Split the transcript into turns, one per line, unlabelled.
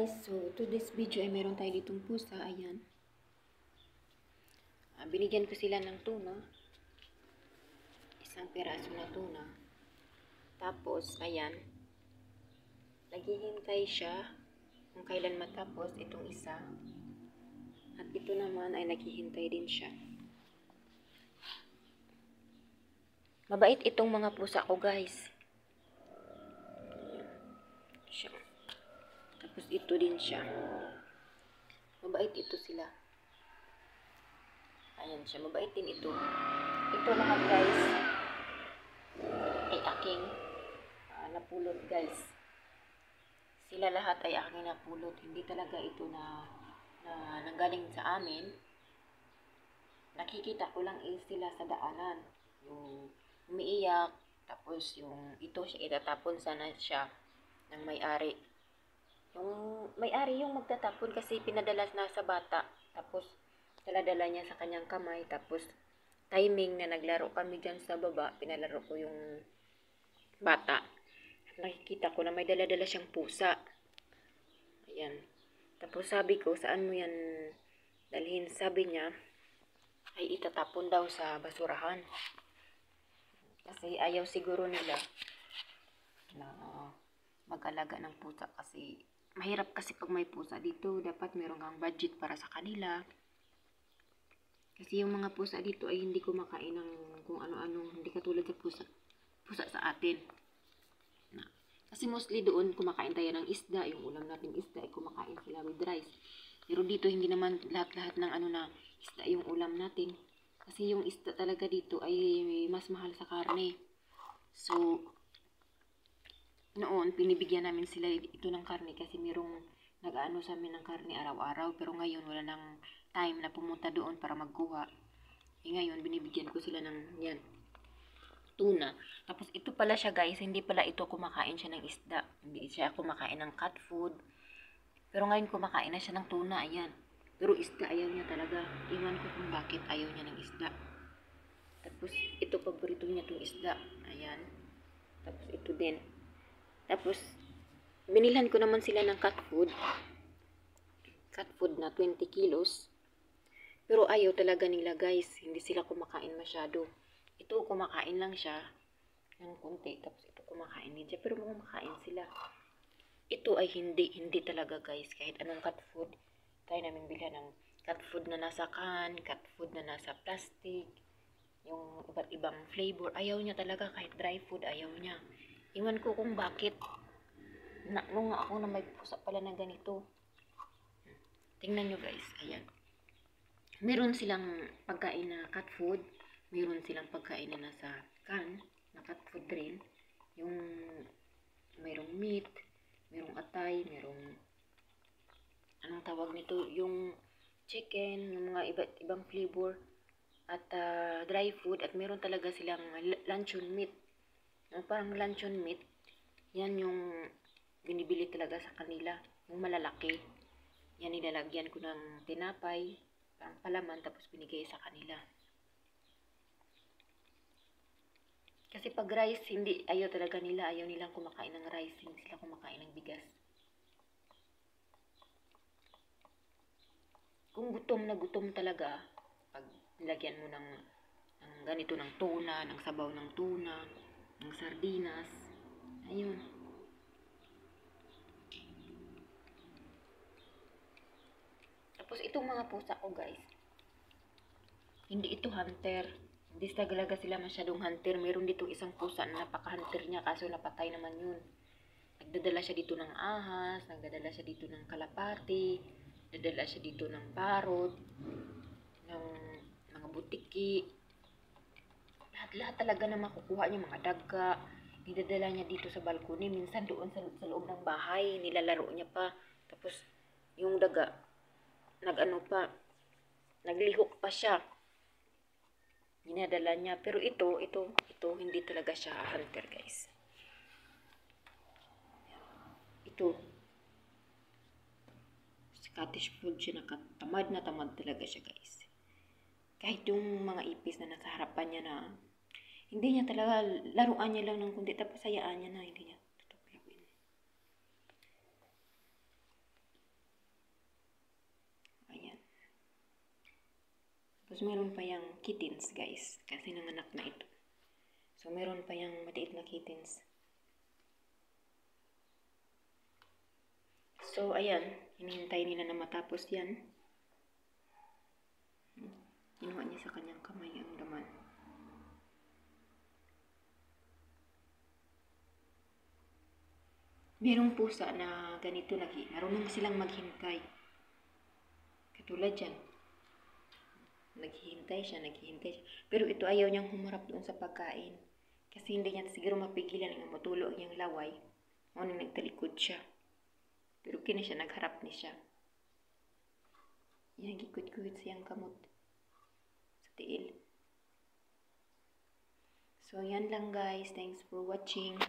So, to this video ay meron tayo ditong pusa. Ayan. Binigyan ko sila ng tuna. Isang piraso na tuna. Tapos, ayan. Naghihintay siya kung kailan matapos itong isa. At ito naman ay naghihintay din siya. Mabait itong mga pusa ko, guys. Siya. Tapos ito din siya. Mabait ito sila. Ayan siya. Mabait din ito. Ito lahat, guys, ay aking napulot, guys. Sila lahat ay aking napulot. Hindi talaga ito na nanggaling sa amin. Nakikita ko lang sila sa daanan. Yung umiiyak. Tapos yung ito siya itatapon sana siya ng may-ari. Yung may-ari yung magtatapon kasi pinadala na sa bata. Tapos dala-dala niya sa kanyang kamay. Tapos timing na naglaro kami dyan sa baba, pinalaro ko yung bata. At nakikita ko na may dala-dala siyang pusa. Ayan. Tapos sabi ko, saan mo yan dalhin? Sabi niya, ay itatapon daw sa basurahan. Kasi ayaw siguro nila na mag-alaga ng pusa kasi mahirap kasi pag may pusa dito, dapat meron kang budget para sa kanila. Kasi yung mga pusa dito ay hindi kumakain ng kung ano-ano, hindi katulad sa pusa sa atin. Kasi mostly doon kumakain tayo ng isda, yung ulam natin isda ay kumakain sila with rice. Pero dito hindi naman lahat-lahat ng na isda yung ulam natin. Kasi yung isda talaga dito ay mas mahal sa karne. So, noon, pinibigyan namin sila ito ng karne kasi merong nag-ano sa amin ng karne araw-araw. Pero ngayon, wala nang time na pumunta doon para magkuha. Ngayon, binibigyan ko sila ng yan, tuna. Tapos ito pala siya, guys, hindi pala ito kumakain siya ng isda. Hindi siya kumakain ng cat food. Pero ngayon kumakain na siya ng tuna, ayan. Pero isda ayaw niya talaga. Iwan ko kung bakit ayaw niya ng isda. Tapos ito paborito niya itong isda. Ayan. Tapos ito din. Tapos binilhan ko naman sila ng cat food. Cat food na 20 kilos. Pero ayaw talaga nila, guys. Hindi sila kumakain masyado. Ito kumakain lang siya ng konti. Tapos ito kumakain din siya. Pero kumakain sila. Ito ay hindi talaga, guys. Kahit anong cat food. Try namin bilhan ng cat food na nasa can, cat food na nasa plastic, yung iba't ibang flavor. Ayaw niya talaga, kahit dry food, ayaw niya. Iwan ko kung bakit. Nung ako na may pusa pala na ganito. Tingnan nyo, guys. Ayan. Meron silang pagkain na cat food. Meron silang pagkain na nasa can, na cat food rin. Yung mayroong meat, mayroong atay, mayroong anong tawag nito, yung chicken, yung mga iba't ibang flavor at dry food. At meron talaga silang luncheon meat. Parang luncheon meat, yan yung binibili talaga sa kanila, yung malalaki. Yan nilalagyan ko ng tinapay, parang palaman, tapos binigay sa kanila. Kasi pag rice, hindi, ayaw talaga nila, ayaw nilang kumakain ng rice, hindi sila kumakain ng bigas. Kung gutom na gutom talaga, pag nilagyan mo ng ganito ng tuna, ng sabaw ng tuna, ng sardinas, ayun. Tapos itong mga pusa ko, guys, hindi ito hunter. Hindi talaga sila masyadong hunter. Meron ditong isang pusa na napaka-hunter niya, kaso napatay naman yun. Nagdadala siya dito ng ahas, nagdadala siya dito ng kalapati, nagdadala siya dito ng parot, ng mga butiki. Lahat talaga na makukuha niya, mga daga. Nidadala niya dito sa balkoni. Minsan doon sa loob ng bahay, nilalaro niya pa. Tapos yung daga, naglihok pa siya. Ginadala niya. Pero ito, hindi talaga siya hunter, guys. Ito, Scottish fold siya, tamad na tamad talaga siya, guys. Kahit yung mga ipis na nasa harapan niya na, hindi niya talaga, laruan niya lang ng kundi, tapos sayaan niya na, hindi niya tutuklawin. Tapos meron pa yung kittens, guys. Kasi nanganak na ito. So, meron pa yung maliit na kittens. So, ayan. Hinihintay nila na matapos yan. Kinuha niya sa kanyang kamay ang laman. Merong pusa na ganito lagi. Marunong silang maghintay. Katulad yan. Naghihintay siya. Pero ito ayaw niyang humarap doon sa pagkain. Kasi hindi niya siguro mapigilan ang matulog niyang laway. Ngunit nagtalikod siya. Pero kina siya, nagharap ni siya. Yan, gikut-kuit siyang kamot sa tiil. So, yan lang guys. Thanks for watching.